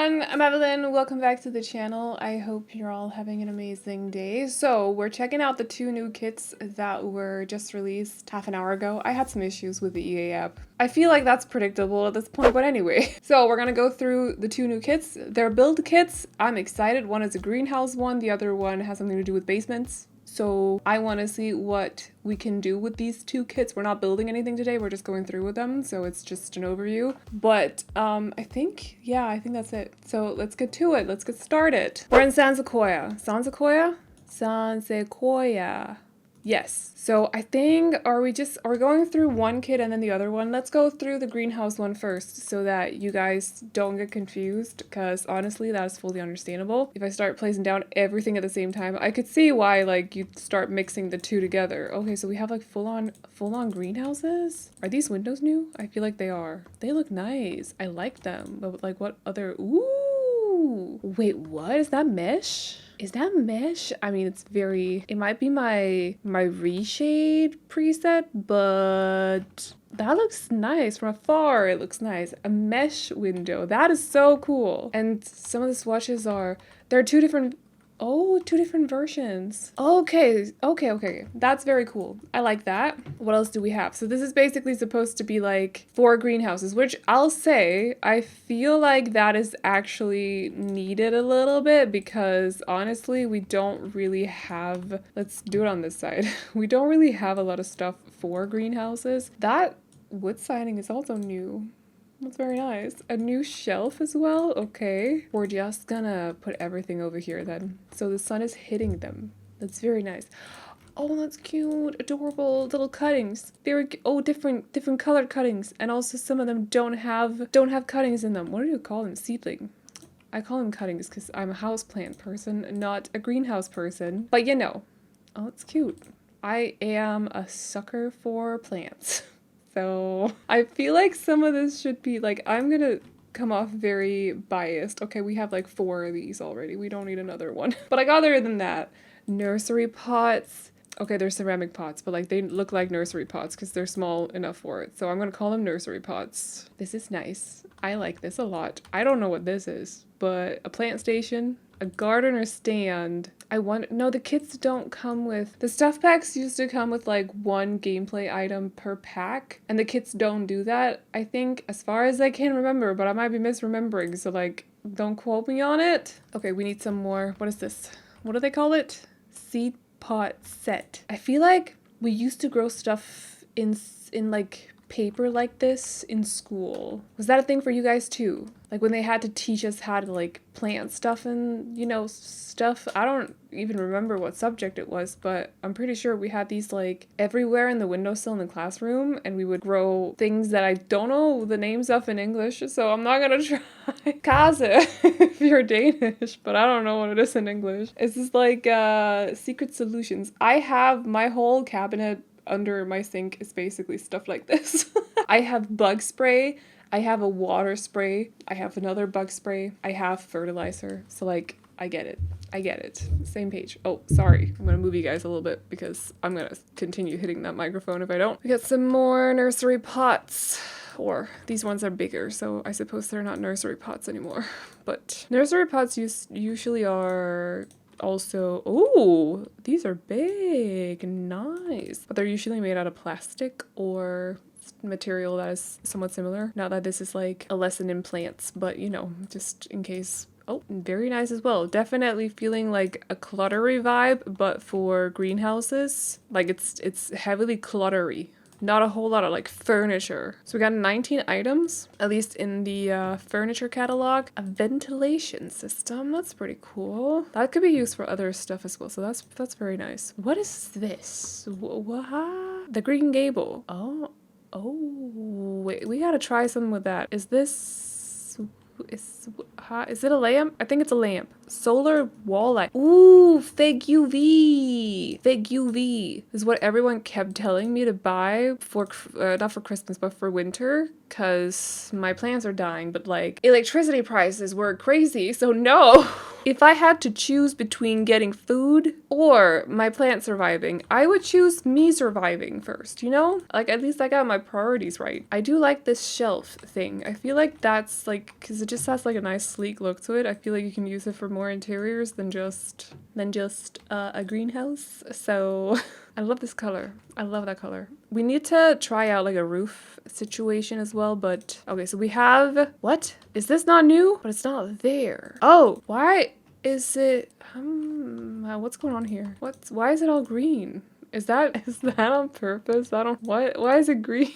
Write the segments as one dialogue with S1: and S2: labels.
S1: everyone, I'm Aveline. Welcome back to the channel. I hope you're all having an amazing day. So we're checking out the two new kits that were just released half an hour ago. I had some issues with the EA app. I feel like that's predictable at this point, but anyway. So we're gonna go through the two new kits. They're build kits. I'm excited. One is a greenhouse one. The other one has something to do with basements. So I want to see what we can do with these two kits. We're not building anything today, we're just going through with them, so it's just an overview. But I think that's it. So let's get to it. Let's get started. We're in San Sequoia. San Sequoia? San Sequoia. Yes. So I think, are we going through one kit and then the other one? Let's go through the greenhouse one first so that you guys don't get confused, because honestly, that is fully understandable. If I start placing down everything at the same time, I could see why like you'd start mixing the two together. Okay, so we have like full on greenhouses. Are these windows new? I feel like they are. They look nice. I like them. But like what other, ooh, wait, what is that mesh? Is that mesh? I mean, it might be my reshade preset, but that looks nice. From afar, it looks nice. A mesh window. That is so cool. And some of the swatches there are two different versions. Okay. That's very cool. I like that. What else do we have? So this is basically supposed to be like 4 greenhouses, which I'll say, I feel like that is actually needed a little bit, because honestly, we don't really have, let's do it on this side. We don't really have a lot of stuff for greenhouses. That wood siding is also new. That's very nice. A new shelf as well? Okay. We're just gonna put everything over here then. So the sun is hitting them. That's very nice. Oh, that's cute. Adorable little cuttings. Very, different colored cuttings. And also some of them don't have cuttings in them. What do you call them? Seedling. I call them cuttings because I'm a houseplant person, not a greenhouse person. But you know. Oh, it's cute. I am a sucker for plants. So I feel like some of this should be like, I'm gonna come off very biased. Okay, we have like 4 of these already. We don't need another one. But like other than that, nursery pots. Okay, they're ceramic pots, but like they look like nursery pots because they're small enough for it. So I'm gonna call them nursery pots. This is nice. I like this a lot. I don't know what this is, but a plant station, a gardener stand. No, the kits don't come with, the stuff packs used to come with like 1 gameplay item per pack, and the kits don't do that, I think, as far as I can remember, but I might be misremembering, so like, don't quote me on it. Okay, we need some more, what is this? What do they call it? Seed pot set. I feel like we used to grow stuff in like paper like this in school. Was that a thing for you guys too? Like when they had to teach us how to like plant stuff and, you know, stuff. I don't even remember what subject it was, but I'm pretty sure we had these like everywhere in the windowsill in the classroom, and we would grow things that I don't know the names of in English, so I'm not gonna try. Kase, if you're Danish, but I don't know what it is in English. It's just like secret solutions. I have my whole cabinet under my sink is basically stuff like this. I have bug spray, I have a water spray, I have another bug spray, I have fertilizer. So like, I get it. Same page. Oh, sorry. I'm gonna move you guys a little bit because I'm gonna continue hitting that microphone if I don't. We got some more nursery pots. Or these ones are bigger, so I suppose they're not nursery pots anymore. But nursery pots usually are also, oh, these are big, nice. But they're usually made out of plastic or material that is somewhat similar. Not that this is like a lesson in plants, but you know, just in case. Oh, very nice as well. Definitely feeling like a cluttery vibe, but for greenhouses, like it's heavily cluttery. Not a whole lot of like furniture. So we got 19 items, at least in the furniture catalog. A ventilation system, that's pretty cool. That could be used for other stuff as well, so that's very nice. What is this? What? The Green Gable. Oh, wait, we gotta try something with that. Is it a lamp? I think it's a lamp. Solar wall light. Ooh, fake UV. Fake UV is what everyone kept telling me to buy for, not for Christmas, but for winter, because my plants are dying, but like electricity prices were crazy, so no. If I had to choose between getting food or my plant surviving, I would choose me surviving first, you know? Like, at least I got my priorities right. I do like this shelf thing. I feel like that's like, because it just has like a nice sleek look to it. I feel like you can use it for more interiors than just a greenhouse. So I love this color. I love that color. We need to try out like a roof situation as well, but okay, so we have, what? Is this not new? But it's not there. Oh, why is it, what's going on here? Why is it all green? Is that on purpose? Why is it green?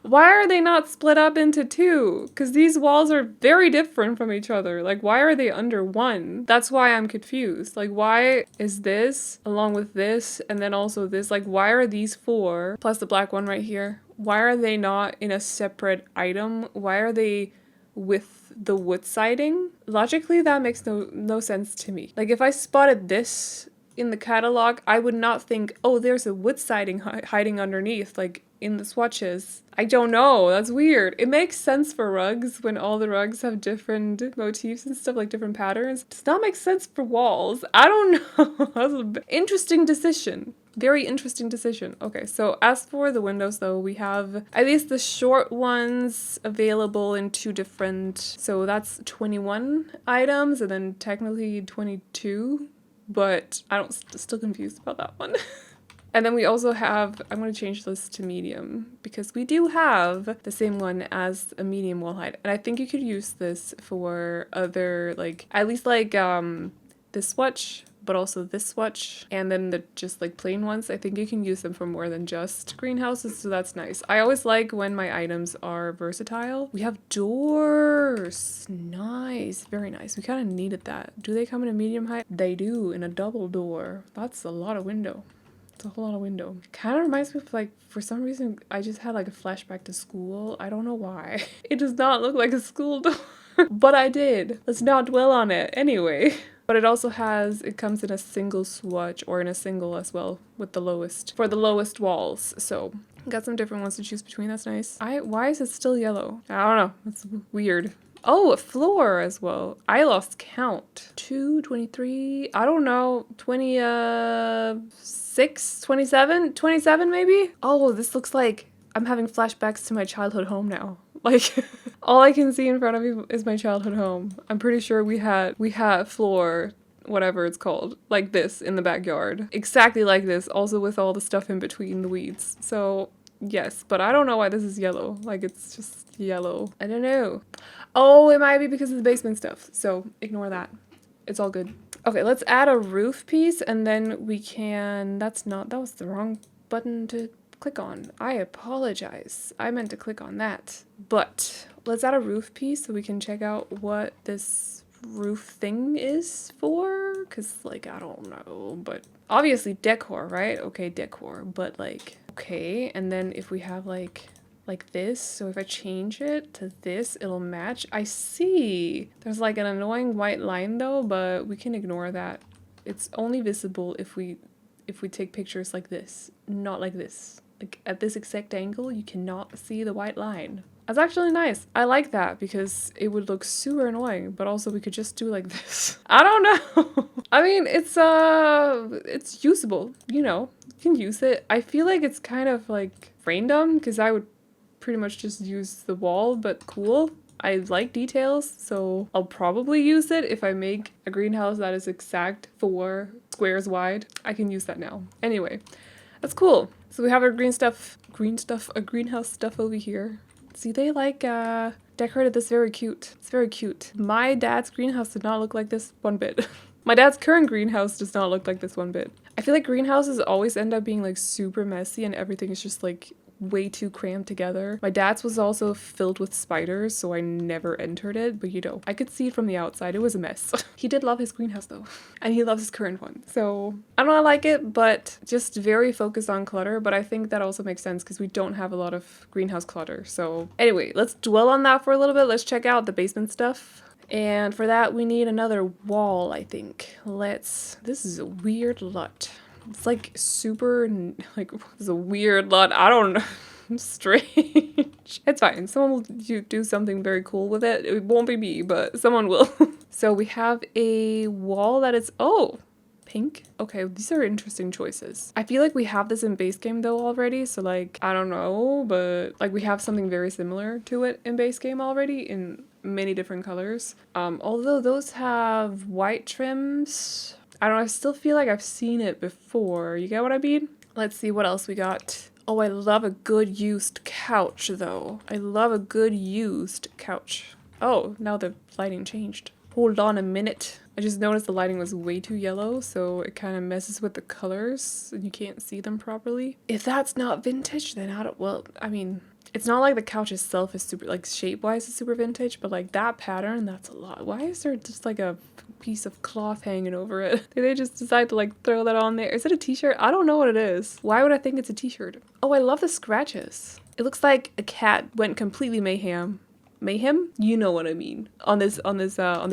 S1: Why are they not split up into two? Because these walls are very different from each other. Like, why are they under one? That's why I'm confused. Like, why is this along with this and then also this? Like, why are these four plus the black one right here? Why are they not in a separate item? Why are they with the wood siding? Logically, that makes no sense to me. Like, if I spotted this in the catalog, I would not think, oh, there's a wood siding hiding underneath, like in the swatches. I don't know, that's weird. It makes sense for rugs when all the rugs have different motifs and stuff, like different patterns. It does not make sense for walls. I don't know. That's an interesting decision. Very interesting decision. Okay, so as for the windows though, we have at least the short ones available in two different, so that's 21 items and then technically 22. But I'm still confused about that one. And then we also have, I'm going to change this to medium because we do have the same one as a medium wall height. And I think you could use this for other, like, at least like this swatch, but also this swatch, and then the just like plain ones. I think you can use them for more than just greenhouses, so that's nice. I always like when my items are versatile. We have doors. Nice, very nice. We kind of needed that. Do they come in a medium height? They do, in a double door. That's a lot of window. It's a whole lot of window. It kind of reminds me of, like, for some reason, I just had like a flashback to school. I don't know why. It does not look like a school door, but I did. Let's not dwell on it. Anyway. But it also has, it comes in a single swatch or in a single as well with the lowest, for the lowest walls. So got some different ones to choose between. That's nice. Why is it still yellow? I don't know. It's weird. Oh, a floor as well. I lost count. 2, 23, I don't know, 26, 27, 27 maybe? Oh, this looks like I'm having flashbacks to my childhood home now. Like, all I can see in front of me is my childhood home. I'm pretty sure we had floor, whatever it's called, like this in the backyard. Exactly like this, also with all the stuff in between the weeds. So, yes, but I don't know why this is yellow. Like, it's just yellow. I don't know. Oh, it might be because of the basement stuff. So, ignore that. It's all good. Okay, let's add a roof piece and then we can... that was the wrong button to click on. I apologize. I meant to click on that. But let's add a roof piece so we can check out what this roof thing is for. Because, like, I don't know. But obviously decor, right? Okay, decor. But, like, okay. And then if we have, like this, so if I change it to this, it'll match. I see. There's, like, an annoying white line, though, but we can ignore that. It's only visible if we take pictures like this, not like this. Like, at this exact angle, you cannot see the white line. That's actually nice. I like that because it would look super annoying, but also we could just do like this. I don't know. I mean, it's usable, you know, you can use it. I feel like it's kind of like random because I would pretty much just use the wall, but cool. I like details, so I'll probably use it if I make a greenhouse that is exact 4 squares wide. I can use that now. Anyway, that's cool. So we have our greenhouse stuff over here. See, they like decorated this very cute. It's very cute. My dad's greenhouse did not look like this one bit. My dad's current greenhouse does not look like this one bit. I feel like greenhouses always end up being like super messy and everything is just like way too crammed together. My dad's was also filled with spiders, so I never entered it, but you know, I could see it from the outside. It was a mess. He did love his greenhouse though, and he loves his current one. So I don't know, I like it, but just very focused on clutter, but I think that also makes sense because we don't have a lot of greenhouse clutter. So anyway, let's dwell on that for a little bit. Let's check out the basement stuff. And for that, we need another wall, I think. This is a weird lot. It's like super, like, it's a weird lot. I don't know. Strange. It's fine. Someone will do something very cool with it. It won't be me, but someone will. So we have a wall that is, oh, pink. Okay, these are interesting choices. I feel like we have this in base game though already, so like, I don't know, but like we have something very similar to it in base game already in many different colors. Although those have white trims, I don't know, I still feel like I've seen it before. You get what I mean? Let's see what else we got. Oh, I love a good used couch though. I love a good used couch. Oh, now the lighting changed. Hold on a minute. I just noticed the lighting was way too yellow, so it kind of messes with the colors and you can't see them properly. If that's not vintage, then I don't, well, I mean, it's not like the couch itself is super, like shape-wise is super vintage, but like that pattern, that's a lot. Why is there just like a piece of cloth hanging over it? Did they just decide to like throw that on there? Is it a t-shirt? I don't know what it is. Why would I think it's a t-shirt? Oh, I love the scratches. It looks like a cat went completely mayhem. Mayhem? You know what I mean. On this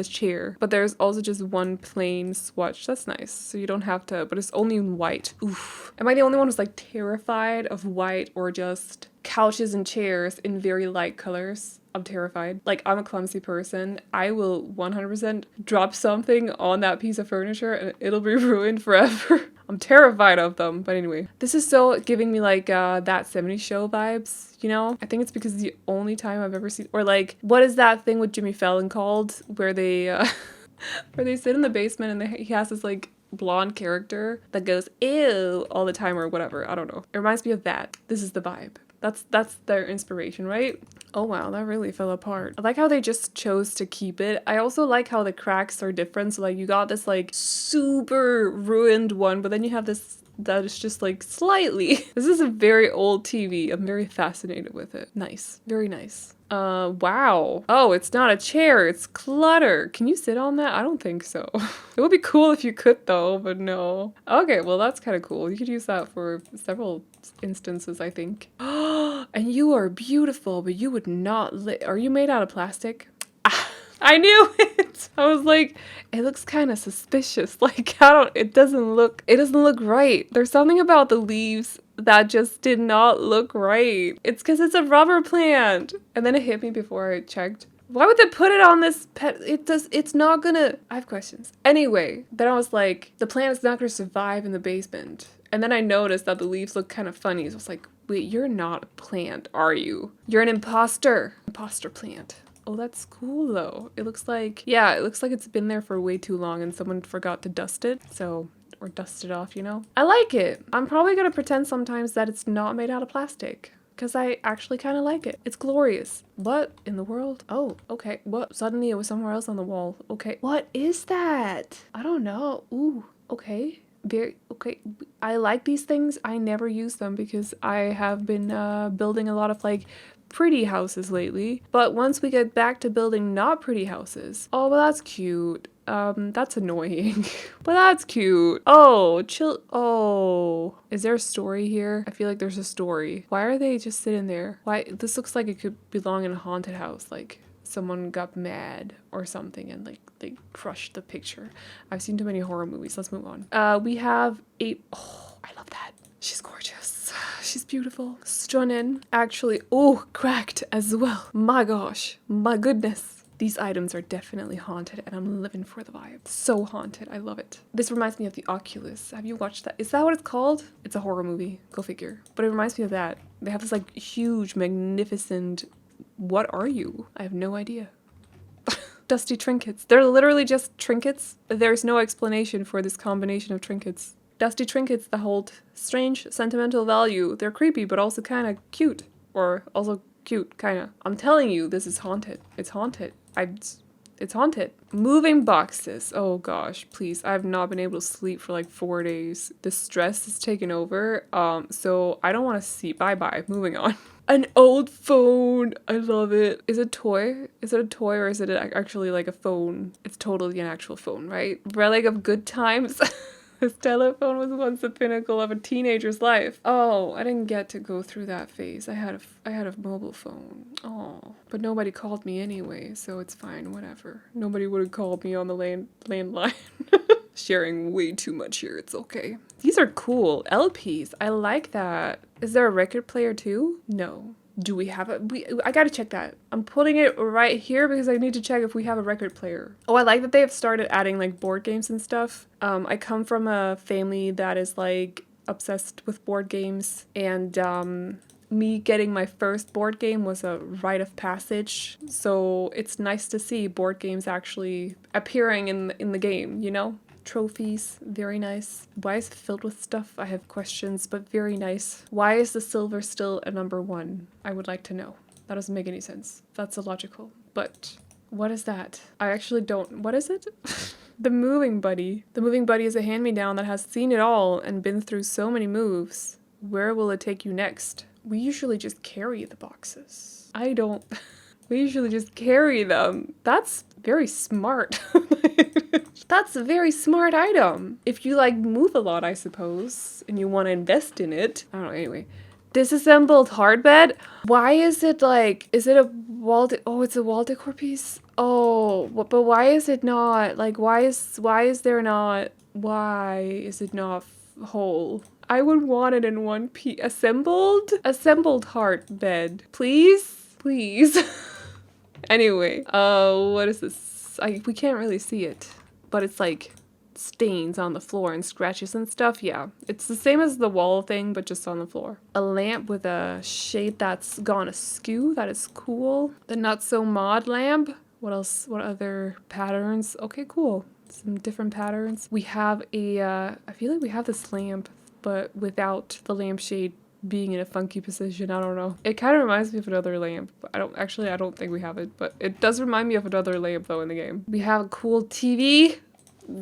S1: chair. But there's also just one plain swatch. That's nice. So you don't have to, but it's only in white. Oof. Am I the only one who's like terrified of white or just couches and chairs in very light colors? I'm terrified. Like, I'm a clumsy person. I will 100% drop something on that piece of furniture and it'll be ruined forever. I'm terrified of them. But anyway, this is so giving me like that 70s show vibes, you know? I think it's because it's the only time I've ever seen, or like, what is that thing with Jimmy Fallon called? Where they, where they sit in the basement and he has this like blonde character that goes, ew, all the time or whatever. I don't know. It reminds me of that. This is the vibe. That's their inspiration, right? Oh wow, that really fell apart. I like how they just chose to keep it. I also like how the cracks are different. So like you got this like super ruined one, but then you have this that is just like slightly. This is a very old TV. I'm very fascinated with it. Nice. Very nice. Wow. Oh, it's not a chair, it's clutter. Can you sit on that? I don't think so. It would be cool if you could though, but no. Okay, well that's kind of cool. You could use that for several instances, I think. And you are beautiful, but you would not are you made out of plastic? I knew it. I was like, it looks kind of suspicious. Like, it doesn't look right. There's something about the leaves that just did not look right. It's because it's a rubber plant. And then it hit me before I checked. Why would they put it on this pet? It's not gonna, I have questions. Anyway, then I was like, the plant is not gonna survive in the basement. And then I noticed that the leaves look kind of funny. So I was like, wait, you're not a plant, are you? You're an imposter. Imposter plant. Oh, that's cool though. It looks like, yeah, it looks like it's been there for way too long and someone forgot to dust it. So, or dust it off, you know? I like it. I'm probably gonna pretend sometimes that it's not made out of plastic because I actually kind of like it. It's glorious. What in the world? Oh, okay. What? Suddenly it was somewhere else on the wall. Okay. What is that? I don't know. Ooh, okay. Very, okay. I like these things. I never use them because I have been building a lot of like pretty houses lately, but once we get back to building not pretty houses, oh, well, that's cute. That's annoying, but that's cute. Oh, chill. Oh, is there a story here? I feel like there's a story. Why are they just sitting there? Why? This looks like it could belong in a haunted house. Like someone got mad or something and like they crushed the picture. I've seen too many horror movies. Let's move on. We have a, oh, I love that. She's gorgeous. She's beautiful. Stunning. Actually, oh, cracked as well. My gosh. My goodness. These items are definitely haunted and I'm living for the vibe. So haunted. I love it. This reminds me of the Oculus. Have you watched that? Is that what it's called? It's a horror movie. Go figure. But it reminds me of that. They have this like huge, magnificent, what are you? I have no idea. Dusty trinkets. They're literally just trinkets. There's no explanation for this combination of trinkets. Dusty trinkets that hold strange sentimental value. They're creepy, but also kind of cute. Or also cute, kind of. I'm telling you, this is haunted. It's haunted. It's haunted. Moving boxes. Oh gosh, please. I have not been able to sleep for like 4 days. The stress is taken over. So I don't want to see. Bye-bye. Moving on. An old phone. I love it. Is it a toy? Is it a toy or is it actually like a phone? It's totally an actual phone, right? Relic of good times. This telephone was once the pinnacle of a teenager's life. Oh, I didn't get to go through that phase. I had a mobile phone. Oh, but nobody called me anyway, so it's fine, whatever. Nobody would have called me on the landline. Sharing way too much here, it's okay. These are cool. LPs, I like that. Is there a record player too? No. Do we have it? I gotta check that. I'm putting it right here because I need to check if we have a record player. Oh, I like that they have started adding like board games and stuff. I come from a family that is like obsessed with board games, and me getting my first board game was a rite of passage. So it's nice to see board games actually appearing in the game, you know? Trophies, very nice. Why is it filled with stuff? I have questions, but very nice. Why is the silver still a number 1? I would like to know. That doesn't make any sense. That's illogical. But what is that? I actually don't. What is it? The Moving Buddy. The Moving Buddy is a hand-me-down that has seen it all and been through so many moves. Where will it take you next? We usually just carry the boxes. I don't. We usually just carry them. That's very smart. That's a very smart item. If you like move a lot, I suppose, and you want to invest in it. I don't know, anyway. Disassembled hardbed? Why is it like, is it a wall, oh, it's a wall decor piece? Oh, but why is it not, like, why is it not whole? I would want it in one piece. Assembled heart bed. Please? Please. Anyway, what is this? We can't really see it, but it's like stains on the floor and scratches and stuff. Yeah, it's the same as the wall thing, but just on the floor. A lamp with a shade that's gone askew. That is cool. The not so mod lamp. What else? What other patterns? Okay, cool. Some different patterns. We have a, I feel like we have this lamp, but without the lampshade being in a funky position. I don't know. It kind of reminds me of another lamp. I don't think we have it, but it does remind me of another lamp though in the game. We have a cool TV.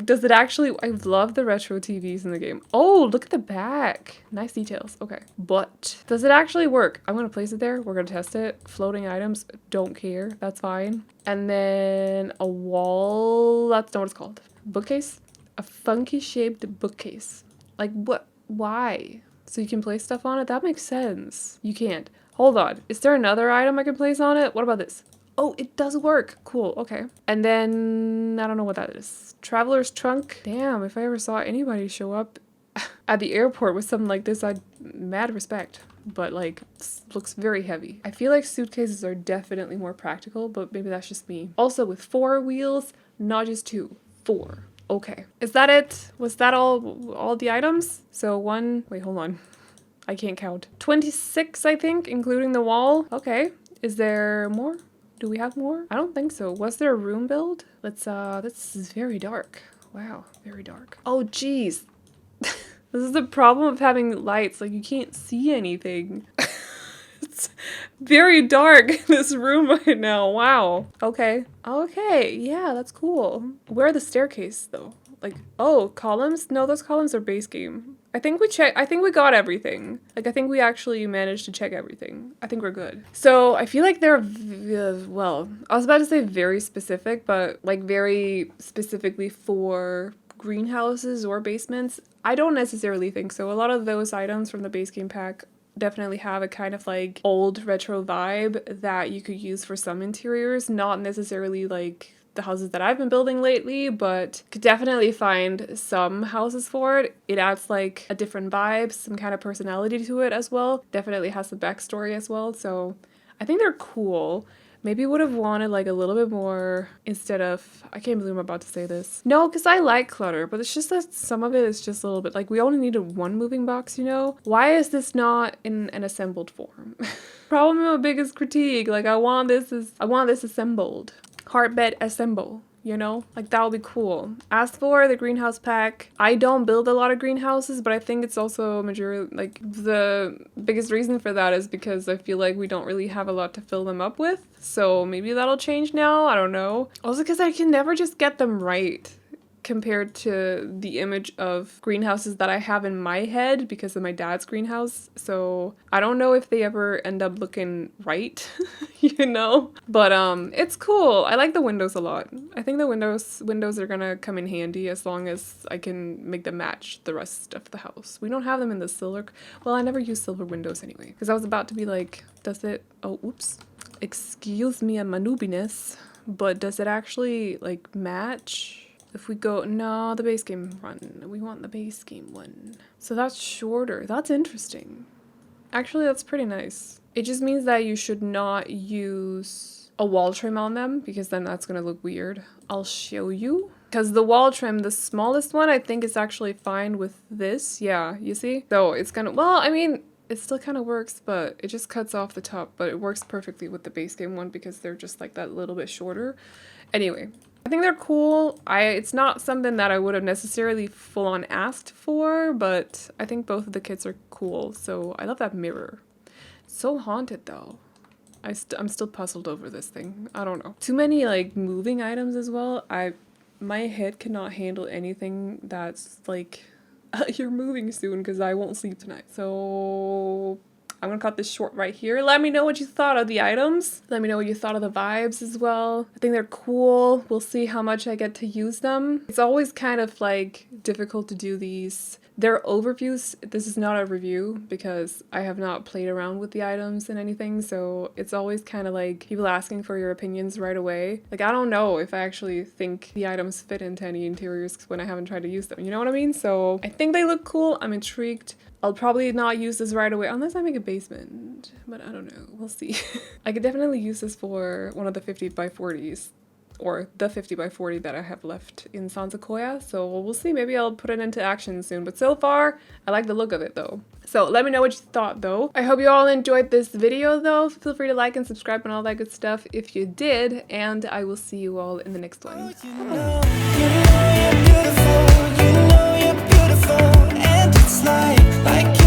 S1: Does it actually, I love the retro TVs in the game. Oh, look at the back. Nice details. Okay. But does it actually work? I'm going to place it there. We're going to test it. Floating items. Don't care. That's fine. And then a wall. That's not what it's called. Bookcase. A funky shaped bookcase. Like what? Why? So you can place stuff on it? That makes sense. You can't. Hold on. Is there another item I can place on it? What about this? Oh, it does work. Cool. Okay. And then I don't know what that is. Traveler's trunk. Damn, if I ever saw anybody show up at the airport with something like this, I'd mad respect. But like, this looks very heavy. I feel like suitcases are definitely more practical, but maybe that's just me. Also with 4 wheels, not just 2, 4. Okay. Is that it? Was that all the items? So wait, hold on. I can't count. 26, I think, including the wall. Okay. Is there more? Do we have more? I don't think so. Was there a room build? Let's, this is very dark. Wow, very dark. Oh, geez. This is the problem of having lights. Like, you can't see anything. It's very dark in this room right now. Wow. Okay. Okay, yeah, that's cool. Where are the staircase, though? Like, oh, columns? No, those columns are base game. I think we got everything. Like, I think we actually managed to check everything. I think we're good. So, I feel like they're, well, I was about to say very specific, but like very specifically for greenhouses or basements. I don't necessarily think so. A lot of those items from the base game pack definitely have a kind of like old retro vibe that you could use for some interiors, not necessarily like the houses that I've been building lately, but could definitely find some houses for it. It adds like a different vibe, some kind of personality to it as well. Definitely has some backstory as well, so I think they're cool. Maybe would have wanted like a little bit more instead of, I can't believe I'm about to say this. No, because I like clutter, but it's just that some of it is just a little bit, like we only needed 1 moving box, you know? Why is this not in an assembled form? Probably my biggest critique, like I want this assembled. Heartbed assemble, you know? Like that would be cool. As for the greenhouse pack, I don't build a lot of greenhouses, but I think it's also like the biggest reason for that is because I feel like we don't really have a lot to fill them up with. So maybe that'll change now, I don't know. Also because I can never just get them right compared to the image of greenhouses that I have in my head because of my dad's greenhouse. So I don't know if they ever end up looking right, you know? But it's cool. I like the windows a lot. I think the windows are gonna come in handy as long as I can make them match the rest of the house. We don't have them in the silver. Well, I never use silver windows anyway because I was about to be like, does it? Oh, oops. Excuse me, my noobiness. But does it actually like match? If we go, no, the base game one. We want the base game one. So that's shorter. That's interesting. Actually, that's pretty nice. It just means that you should not use a wall trim on them because then that's gonna look weird. I'll show you. Because the wall trim, the smallest one, I think is actually fine with this. Yeah, you see? So it's gonna, well, I mean, it still kind of works, but it just cuts off the top, but it works perfectly with the base game one because they're just like that little bit shorter. Anyway, I think they're cool. It's not something that I would have necessarily full on asked for, but I think both of the kits are cool. So I love that mirror. So haunted though. I'm still puzzled over this thing. I don't know. Too many like moving items as well. My head cannot handle anything that's like you're moving soon because I won't sleep tonight. So I'm gonna cut this short right here. Let me know what you thought of the items. Let me know what you thought of the vibes as well. I think they're cool. We'll see how much I get to use them. It's always kind of like difficult to do these. They're overviews. This is not a review because I have not played around with the items and anything, so it's always kind of like people asking for your opinions right away. Like, I don't know if I actually think the items fit into any interiors when I haven't tried to use them, you know what I mean? So I think they look cool. I'm intrigued. I'll probably not use this right away unless I make a basement, but I don't know. We'll see. I could definitely use this for one of the 50 by 40s. Or the 50 by 40 that I have left in San Sequoia, so we'll see. Maybe I'll put it into action soon, but so far I like the look of it though. So let me know what you thought though. I hope you all enjoyed this video though. Feel free to like and subscribe and all that good stuff if you did, and I will see you all in the next one.
S2: You're beautiful, and it's like